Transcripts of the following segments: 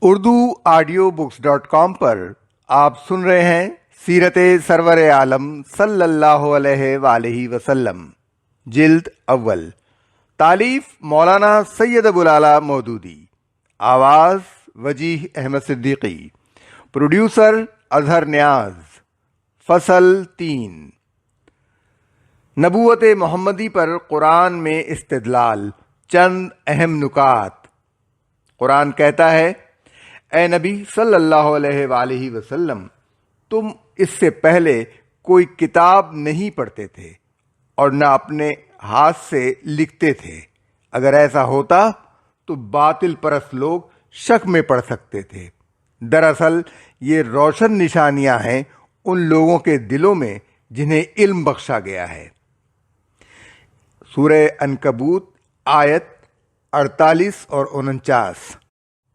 urduaudiobooks.com پر آپ سن رہے ہیں سیرت سرور عالم صلی اللہ علیہ وآلہ وسلم، جلد اول، تالیف مولانا سید ابوالعلا مودودی، آواز وجیح احمد صدیقی، پروڈیوسر اظہر نیاز، فصل 3، نبوت محمدی پر قرآن میں استدلال، چند اہم نکات۔ قرآن کہتا ہے، اے نبی صلی اللہ علیہ وآلہ وسلم، تم اس سے پہلے کوئی کتاب نہیں پڑھتے تھے اور نہ اپنے ہاتھ سے لکھتے تھے۔ اگر ایسا ہوتا تو باطل پرست لوگ شک میں پڑ سکتے تھے۔ دراصل یہ روشن نشانیاں ہیں ان لوگوں کے دلوں میں جنہیں علم بخشا گیا ہے۔ سورہ عنکبوت آیت 48 اور 49۔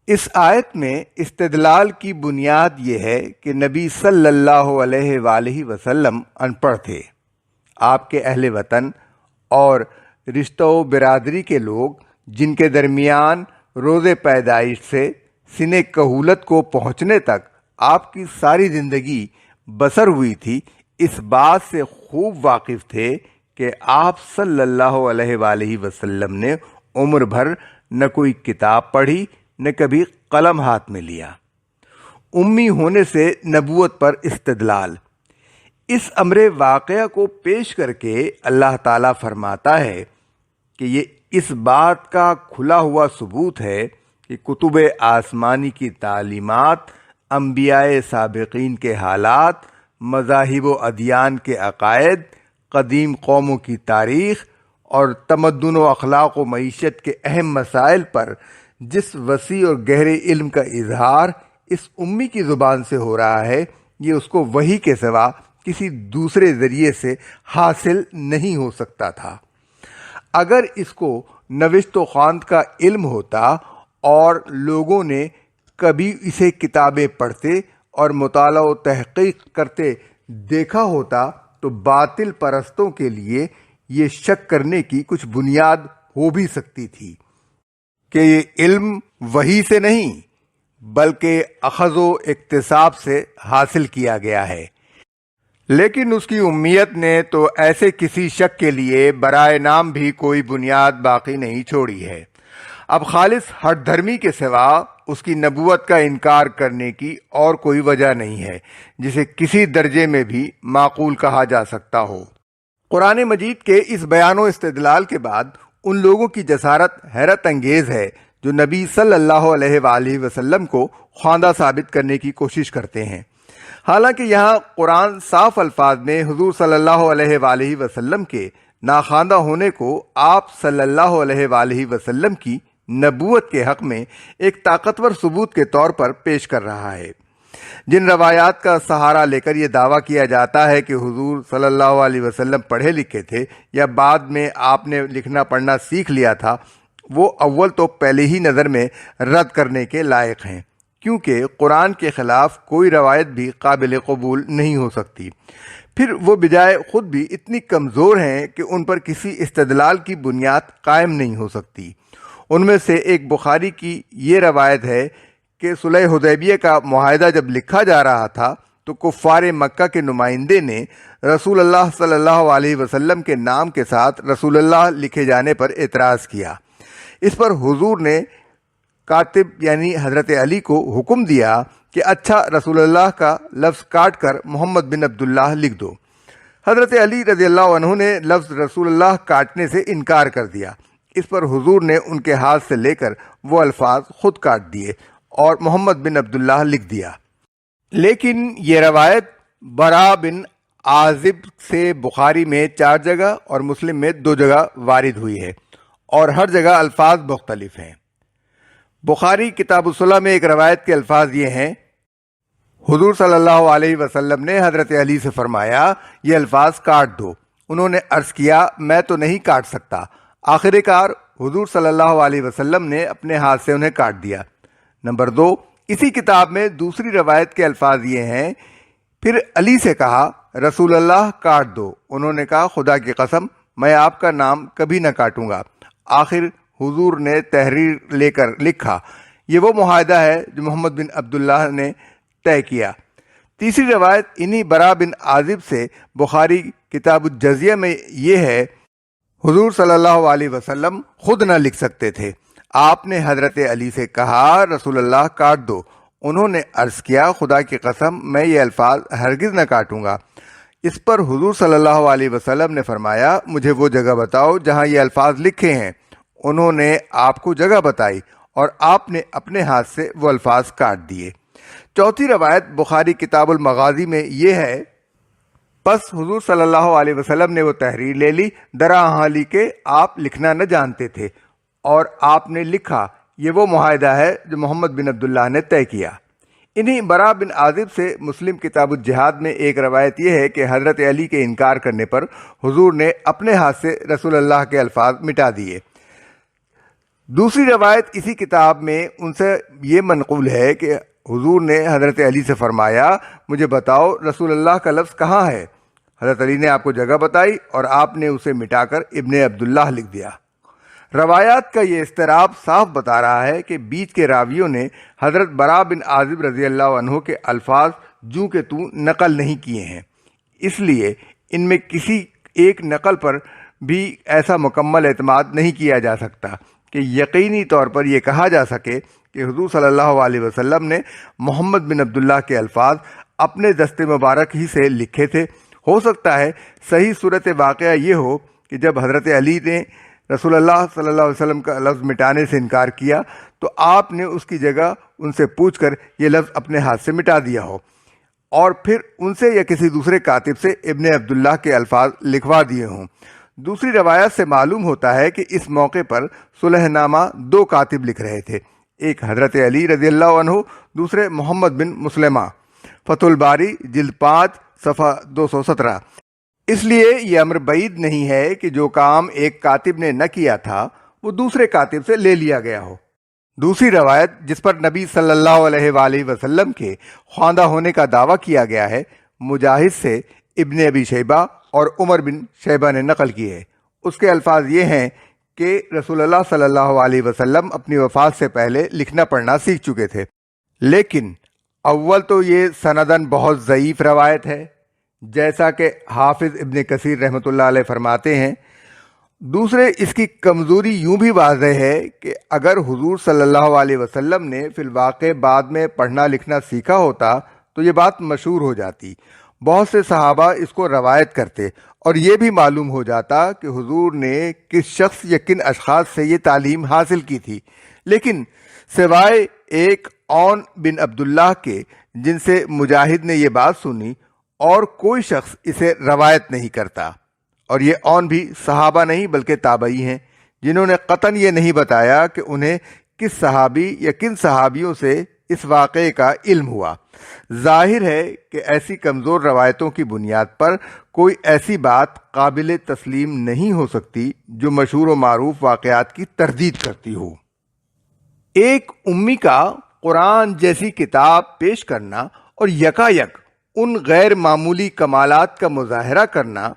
اس آیت میں استدلال کی بنیاد یہ ہے کہ نبی صلی اللہ علیہ وآلہ وسلم ان پڑھ تھے۔ آپ کے اہل وطن اور رشتہ و برادری کے لوگ جن کے درمیان روز پیدائش سے سن کہولت کو پہنچنے تک آپ کی ساری زندگی بسر ہوئی تھی، اس بات سے خوب واقف تھے کہ آپ صلی اللہ علیہ وآلہ وسلم نے عمر بھر نہ کوئی کتاب پڑھی نہ کبھی قلم ہاتھ میں لیا۔ امی ہونے سے نبوت پر استدلال۔ اس امر واقعہ کو پیش کر کے اللہ تعالیٰ فرماتا ہے کہ یہ اس بات کا کھلا ہوا ثبوت ہے کہ کتب آسمانی کی تعلیمات، انبیاء سابقین کے حالات، مذاہب و ادیان کے عقائد، قدیم قوموں کی تاریخ اور تمدن و اخلاق و معیشت کے اہم مسائل پر جس وسیع اور گہرے علم کا اظہار اس امی کی زبان سے ہو رہا ہے، یہ اس کو وحی کے سوا کسی دوسرے ذریعے سے حاصل نہیں ہو سکتا تھا۔ اگر اس کو نوشت و خواند کا علم ہوتا اور لوگوں نے کبھی اسے کتابیں پڑھتے اور مطالعہ و تحقیق کرتے دیکھا ہوتا تو باطل پرستوں کے لیے یہ شک کرنے کی کچھ بنیاد ہو بھی سکتی تھی کہ یہ علم وحی سے نہیں بلکہ اخذ و اکتساب سے حاصل کیا گیا ہے۔ لیکن اس کی امیت نے تو ایسے کسی شک کے لیے برائے نام بھی کوئی بنیاد باقی نہیں چھوڑی ہے۔ اب خالص ہٹ دھرمی کے سوا اس کی نبوت کا انکار کرنے کی اور کوئی وجہ نہیں ہے جسے کسی درجے میں بھی معقول کہا جا سکتا ہو۔ قرآن مجید کے اس بیان و استدلال کے بعد ان لوگوں کی جسارت حیرت انگیز ہے جو نبی صلی اللہ علیہ وآلہ وسلم کو خواندہ ثابت کرنے کی کوشش کرتے ہیں۔ حالانکہ یہاں قرآن صاف الفاظ میں حضور صلی اللہ علیہ وآلہ وسلم کے ناخواندہ ہونے کو آپ صلی اللہ علیہ وآلہ وسلم کی نبوت کے حق میں ایک طاقتور ثبوت کے طور پر پیش کر رہا ہے۔ جن روایات کا سہارا لے کر یہ دعویٰ کیا جاتا ہے کہ حضور صلی اللہ علیہ وسلم پڑھے لکھے تھے یا بعد میں آپ نے لکھنا پڑھنا سیکھ لیا تھا، وہ اول تو پہلے ہی نظر میں رد کرنے کے لائق ہیں، کیونکہ قرآن کے خلاف کوئی روایت بھی قابل قبول نہیں ہو سکتی۔ پھر وہ بجائے خود بھی اتنی کمزور ہیں کہ ان پر کسی استدلال کی بنیاد قائم نہیں ہو سکتی۔ ان میں سے ایک بخاری کی یہ روایت ہے کہ صلح حدیبیہ کا معاہدہ جب لکھا جا رہا تھا تو کفار مکہ کے نمائندے نے رسول اللہ صلی اللہ علیہ وسلم کے نام کے ساتھ رسول اللہ لکھے جانے پر اعتراض کیا۔ اس پر حضور نے کاتب یعنی حضرت علی کو حکم دیا کہ اچھا، رسول اللہ کا لفظ کاٹ کر محمد بن عبداللہ لکھ دو۔ حضرت علی رضی اللہ عنہ نے لفظ رسول اللہ کاٹنے سے انکار کر دیا۔ اس پر حضور نے ان کے ہاتھ سے لے کر وہ الفاظ خود کاٹ دیے اور محمد بن عبداللہ لکھ دیا۔ لیکن یہ روایت برا بن عازب سے بخاری میں 4 جگہ اور مسلم میں 2 جگہ وارد ہوئی ہے اور ہر جگہ الفاظ مختلف ہیں۔ بخاری کتاب الصلاح میں ایک روایت کے الفاظ یہ ہیں، حضور صلی اللہ علیہ وسلم نے حضرت علی سے فرمایا، یہ الفاظ کاٹ دو۔ انہوں نے عرض کیا، میں تو نہیں کاٹ سکتا۔ آخر کار حضور صلی اللہ علیہ وسلم نے اپنے ہاتھ سے انہیں کاٹ دیا۔ نمبر 2، اسی کتاب میں دوسری روایت کے الفاظ یہ ہیں، پھر علی سے کہا، رسول اللہ کاٹ دو۔ انہوں نے کہا، خدا کی قسم میں آپ کا نام کبھی نہ کاٹوں گا۔ آخر حضور نے تحریر لے کر لکھا، یہ وہ معاہدہ ہے جو محمد بن عبداللہ نے طے کیا۔ تیسری روایت انہی برا بن عازب سے بخاری کتاب الجزیہ میں یہ ہے، حضور صلی اللہ علیہ وسلم خود نہ لکھ سکتے تھے، آپ نے حضرت علی سے کہا رسول اللہ کاٹ دو، انہوں نے عرض کیا خدا کی قسم میں یہ الفاظ ہرگز نہ کاٹوں گا۔ اس پر حضور صلی اللہ علیہ وسلم نے فرمایا مجھے وہ جگہ بتاؤ جہاں یہ الفاظ لکھے ہیں۔ انہوں نے آپ کو جگہ بتائی اور آپ نے اپنے ہاتھ سے وہ الفاظ کاٹ دیے۔ چوتھی روایت بخاری کتاب المغازی میں یہ ہے، پس حضور صلی اللہ علیہ وسلم نے وہ تحریر لے لی، درا حالی کے آپ لکھنا نہ جانتے تھے، اور آپ نے لکھا یہ وہ معاہدہ ہے جو محمد بن عبداللہ نے طے کیا۔ انہی برا بن عازب سے مسلم کتاب الجہاد میں ایک روایت یہ ہے کہ حضرت علی کے انکار کرنے پر حضور نے اپنے ہاتھ سے رسول اللہ کے الفاظ مٹا دیے۔ دوسری روایت اسی کتاب میں ان سے یہ منقول ہے کہ حضور نے حضرت علی سے فرمایا مجھے بتاؤ رسول اللہ کا لفظ کہاں ہے؟ حضرت علی نے آپ کو جگہ بتائی اور آپ نے اسے مٹا کر ابن عبداللہ لکھ دیا۔ روایات کا یہ اضطراب صاف بتا رہا ہے کہ بیچ کے راویوں نے حضرت برا بن عازب رضی اللہ عنہ کے الفاظ جوں کہ توں نقل نہیں کیے ہیں، اس لیے ان میں کسی ایک نقل پر بھی ایسا مکمل اعتماد نہیں کیا جا سکتا کہ یقینی طور پر یہ کہا جا سکے کہ حضور صلی اللہ علیہ وسلم نے محمد بن عبداللہ کے الفاظ اپنے دست مبارک ہی سے لکھے تھے۔ ہو سکتا ہے صحیح صورت واقعہ یہ ہو کہ جب حضرت علی نے رسول اللہ صلی اللہ علیہ وسلم کا لفظ مٹانے سے انکار کیا تو آپ نے اس کی جگہ ان سے پوچھ کر یہ لفظ اپنے ہاتھ سے مٹا دیا ہو، اور پھر ان سے یا کسی دوسرے کاتب سے ابن عبداللہ کے الفاظ لکھوا دیے ہوں۔ دوسری روایت سے معلوم ہوتا ہے کہ اس موقع پر صلح نامہ دو کاتب لکھ رہے تھے، ایک حضرت علی رضی اللہ عنہ، دوسرے محمد بن مسلمہ۔ فتح الباری جلد 5 صفحہ 217۔ اس لیے یہ امر بعید نہیں ہے کہ جو کام ایک کاتب نے نہ کیا تھا وہ دوسرے کاتب سے لے لیا گیا ہو۔ دوسری روایت جس پر نبی صلی اللہ علیہ وآلہ وسلم کے خواندہ ہونے کا دعویٰ کیا گیا ہے، مجاہد سے ابن ابی شیبہ اور عمر بن شیبہ نے نقل کی ہے۔ اس کے الفاظ یہ ہیں کہ رسول اللہ صلی اللہ علیہ وسلم اپنی وفات سے پہلے لکھنا پڑھنا سیکھ چکے تھے، لیکن اول تو یہ سنداً بہت ضعیف روایت ہے جیسا کہ حافظ ابن کثیر رحمۃ اللہ علیہ فرماتے ہیں۔ دوسرے اس کی کمزوری یوں بھی واضح ہے کہ اگر حضور صلی اللہ علیہ وسلم نے فی الواقع بعد میں پڑھنا لکھنا سیکھا ہوتا تو یہ بات مشہور ہو جاتی، بہت سے صحابہ اس کو روایت کرتے اور یہ بھی معلوم ہو جاتا کہ حضور نے کس شخص یا کن اشخاص سے یہ تعلیم حاصل کی تھی۔ لیکن سوائے ایک عون بن عبداللہ کے جن سے مجاہد نے یہ بات سنی، اور کوئی شخص اسے روایت نہیں کرتا، اور یہ عون بھی صحابہ نہیں بلکہ تابعی ہیں جنہوں نے قطعاً یہ نہیں بتایا کہ انہیں کس صحابی یا کن صحابیوں سے اس واقعے کا علم ہوا۔ ظاہر ہے کہ ایسی کمزور روایتوں کی بنیاد پر کوئی ایسی بات قابل تسلیم نہیں ہو سکتی جو مشہور و معروف واقعات کی تردید کرتی ہو۔ ایک امی کا قرآن جیسی کتاب پیش کرنا اور یکایک ان غیر معمولی کمالات کا مظاہرہ کرنا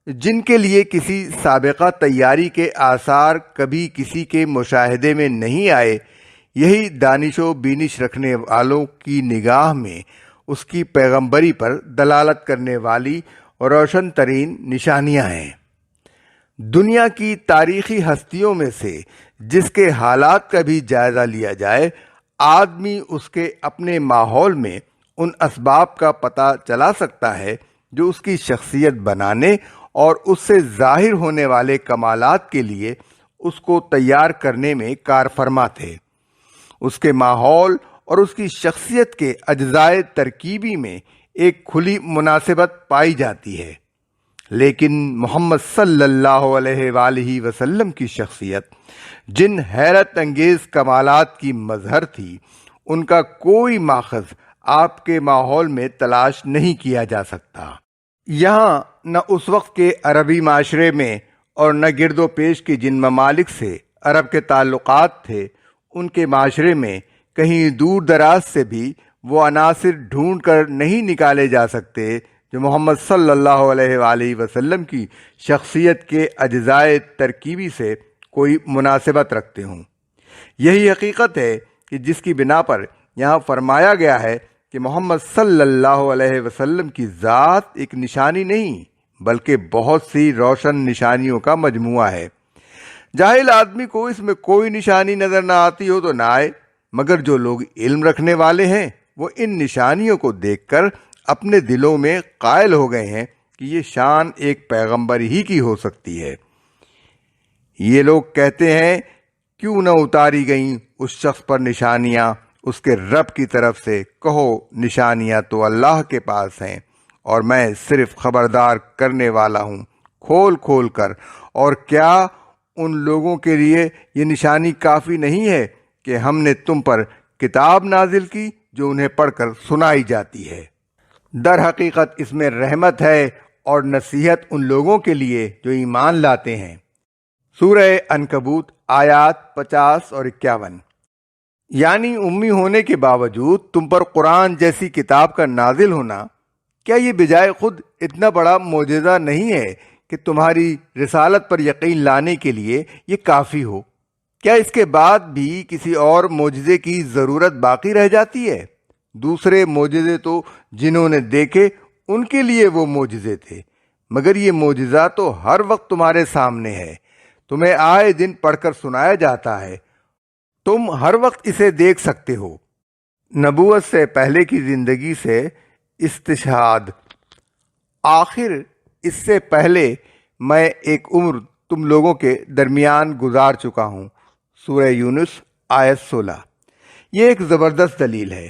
جن کے لیے کسی سابقہ تیاری کے آثار کبھی کسی کے مشاہدے میں نہیں آئے، یہی دانش و بینش رکھنے والوں کی نگاہ میں اس کی پیغمبری پر دلالت کرنے والی روشن ترین نشانیاں ہیں۔ دنیا کی تاریخی ہستیوں میں سے جس کے حالات کا بھی جائزہ لیا جائے، آدمی اس کے اپنے ماحول میں ان اسباب کا پتہ چلا سکتا ہے جو اس کی شخصیت بنانے اور اس سے ظاہر ہونے والے کمالات کے لیے اس کو تیار کرنے میں کار فرما تھے۔ اس کے ماحول اور اس کی شخصیت کے اجزائے ترکیبی میں ایک کھلی مناسبت پائی جاتی ہے، لیکن محمد صلی اللہ علیہ وآلہ وسلم کی شخصیت جن حیرت انگیز کمالات کی مظہر تھی، ان کا کوئی ماخذ آپ کے ماحول میں تلاش نہیں کیا جا سکتا۔ یہاں نہ اس وقت کے عربی معاشرے میں اور نہ گرد و پیش کے جن ممالک سے عرب کے تعلقات تھے، ان کے معاشرے میں کہیں دور دراز سے بھی وہ عناصر ڈھونڈ کر نہیں نکالے جا سکتے جو محمد صلی اللہ علیہ وآلہ وسلم کی شخصیت کے اجزائے ترکیبی سے کوئی مناسبت رکھتے ہوں۔ یہی حقیقت ہے کہ جس کی بنا پر یہاں فرمایا گیا ہے کہ محمد صلی اللہ علیہ وسلم کی ذات ایک نشانی نہیں بلکہ بہت سی روشن نشانیوں کا مجموعہ ہے۔ جاہل آدمی کو اس میں کوئی نشانی نظر نہ آتی ہو تو نہ آئے، مگر جو لوگ علم رکھنے والے ہیں وہ ان نشانیوں کو دیکھ کر اپنے دلوں میں قائل ہو گئے ہیں کہ یہ شان ایک پیغمبر ہی کی ہو سکتی ہے۔ یہ لوگ کہتے ہیں کیوں نہ اتاری گئیں اس شخص پر نشانیاں اس کے رب کی طرف سے؟ کہو نشانیاں تو اللہ کے پاس ہیں اور میں صرف خبردار کرنے والا ہوں کھول کھول کر۔ اور کیا ان لوگوں کے لیے یہ نشانی کافی نہیں ہے کہ ہم نے تم پر کتاب نازل کی جو انہیں پڑھ کر سنائی جاتی ہے؟ در حقیقت اس میں رحمت ہے اور نصیحت ان لوگوں کے لیے جو ایمان لاتے ہیں۔ سورہ عنکبوت آیات 50 اور 51۔ یعنی امی ہونے کے باوجود تم پر قرآن جیسی کتاب کا نازل ہونا کیا یہ بجائے خود اتنا بڑا معجزہ نہیں ہے کہ تمہاری رسالت پر یقین لانے کے لیے یہ کافی ہو؟ کیا اس کے بعد بھی کسی اور معجزے کی ضرورت باقی رہ جاتی ہے؟ دوسرے معجزے تو جنہوں نے دیکھے ان کے لیے وہ معجزے تھے، مگر یہ معجزہ تو ہر وقت تمہارے سامنے ہے، تمہیں آئے دن پڑھ کر سنایا جاتا ہے، تم ہر وقت اسے دیکھ سکتے ہو۔ نبوت سے پہلے کی زندگی سے استشہاد۔ آخر اس سے پہلے میں ایک عمر تم لوگوں کے درمیان گزار چکا ہوں۔ سورہ یونس آیت 16۔ یہ ایک زبردست دلیل ہے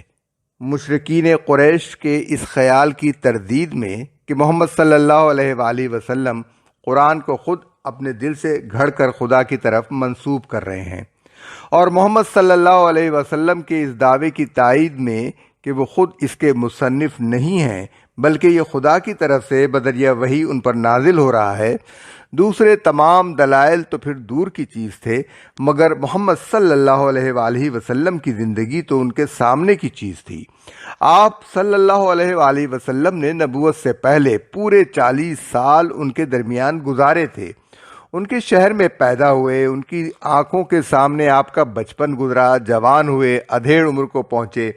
مشرکین قریش کے اس خیال کی تردید میں کہ محمد صلی اللہ علیہ وآلہ وسلم قرآن کو خود اپنے دل سے گھڑ کر خدا کی طرف منسوب کر رہے ہیں، اور محمد صلی اللہ علیہ وسلم کے اس دعوے کی تائید میں کہ وہ خود اس کے مصنف نہیں ہیں بلکہ یہ خدا کی طرف سے بذریعہ وحی ان پر نازل ہو رہا ہے۔ دوسرے تمام دلائل تو پھر دور کی چیز تھے، مگر محمد صلی اللہ علیہ وآلہ وسلم کی زندگی تو ان کے سامنے کی چیز تھی۔ آپ صلی اللہ علیہ وآلہ وسلم نے نبوت سے پہلے پورے 40 سال ان کے درمیان گزارے تھے، ان کے شہر میں پیدا ہوئے، ان کی آنکھوں کے سامنے آپ کا بچپن گزرا، جوان ہوئے، ادھیڑ عمر کو پہنچے،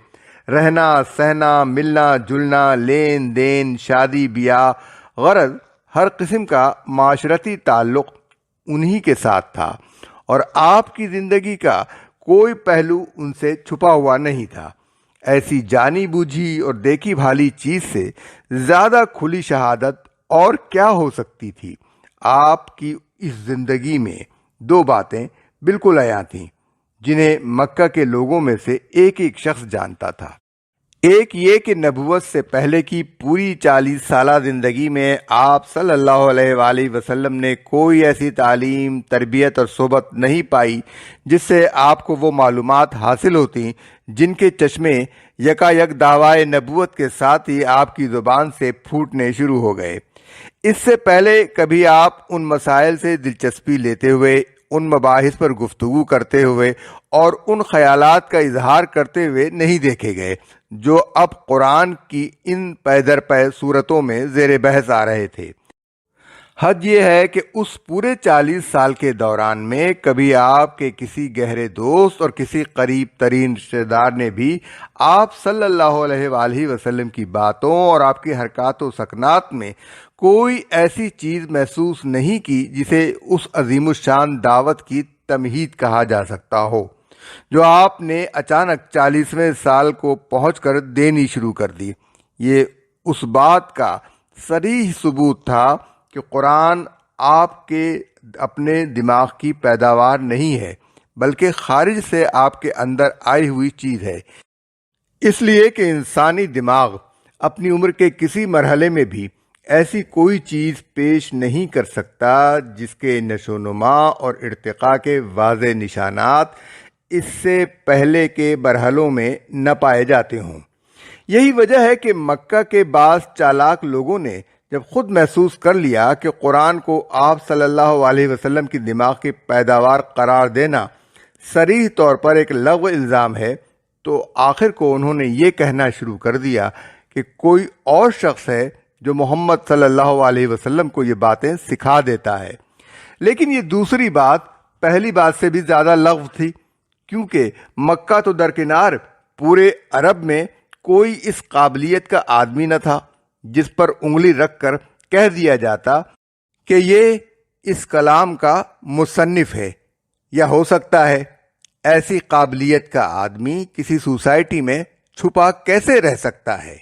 رہنا سہنا، ملنا جلنا، لین دین، شادی بیاہ، غرض ہر قسم کا معاشرتی تعلق انہی کے ساتھ تھا، اور آپ کی زندگی کا کوئی پہلو ان سے چھپا ہوا نہیں تھا۔ ایسی جانی بوجھی اور دیکھی بھالی چیز سے زیادہ کھلی شہادت اور کیا ہو سکتی تھی؟ آپ کی اس زندگی میں 2 باتیں بالکل عیاں تھیں جنہیں مکہ کے لوگوں میں سے ایک ایک شخص جانتا تھا۔ ایک یہ کہ نبوت سے پہلے کی پوری 40 سالہ زندگی میں آپ صلی اللہ علیہ وآلہ وسلم نے کوئی ایسی تعلیم، تربیت اور صحبت نہیں پائی جس سے آپ کو وہ معلومات حاصل ہوتی جن کے چشمے یکایک دعوی نبوت کے ساتھ ہی آپ کی زبان سے پھوٹنے شروع ہو گئے۔ اس سے پہلے کبھی آپ ان مسائل سے دلچسپی لیتے ہوئے، ان مباحث پر گفتگو کرتے ہوئے اور ان خیالات کا اظہار کرتے ہوئے نہیں دیکھے گئے جو اب قرآن کی ان پے در پے صورتوں میں زیر بحث آ رہے تھے۔ حد یہ ہے کہ اس پورے 40 سال کے دوران میں کبھی آپ کے کسی گہرے دوست اور کسی قریب ترین رشتہ دار نے بھی آپ صلی اللہ علیہ وآلہ وسلم کی باتوں اور آپ کی حرکات و سکنات میں کوئی ایسی چیز محسوس نہیں کی جسے اس عظیم الشان دعوت کی تمہید کہا جا سکتا ہو، جو آپ نے اچانک 40ویں سال کو پہنچ کر دینی شروع کر دی۔ یہ اس بات کا صریح ثبوت تھا کہ قرآن آپ کے اپنے دماغ کی پیداوار نہیں ہے بلکہ خارج سے آپ کے اندر آئی ہوئی چیز ہے، اس لیے کہ انسانی دماغ اپنی عمر کے کسی مرحلے میں بھی ایسی کوئی چیز پیش نہیں کر سکتا جس کے نشو و نما اور ارتقاء کے واضح نشانات اس سے پہلے کے مرحلوں میں نہ پائے جاتے ہوں۔ یہی وجہ ہے کہ مکہ کے بعض چالاک لوگوں نے جب خود محسوس کر لیا کہ قرآن کو آپ صلی اللہ علیہ وسلم کی دماغ کی پیداوار قرار دینا صریح طور پر ایک لغو الزام ہے، تو آخر کو انہوں نے یہ کہنا شروع کر دیا کہ کوئی اور شخص ہے جو محمد صلی اللہ علیہ وسلم کو یہ باتیں سکھا دیتا ہے۔ لیکن یہ دوسری بات پہلی بات سے بھی زیادہ لغو تھی، کیونکہ مکہ تو درکنار پورے عرب میں کوئی اس قابلیت کا آدمی نہ تھا جس پر انگلی رکھ کر کہہ دیا جاتا کہ یہ اس کلام کا مصنف ہے، یا ہو سکتا ہے ایسی قابلیت کا آدمی کسی سوسائٹی میں چھپا کیسے رہ سکتا ہے؟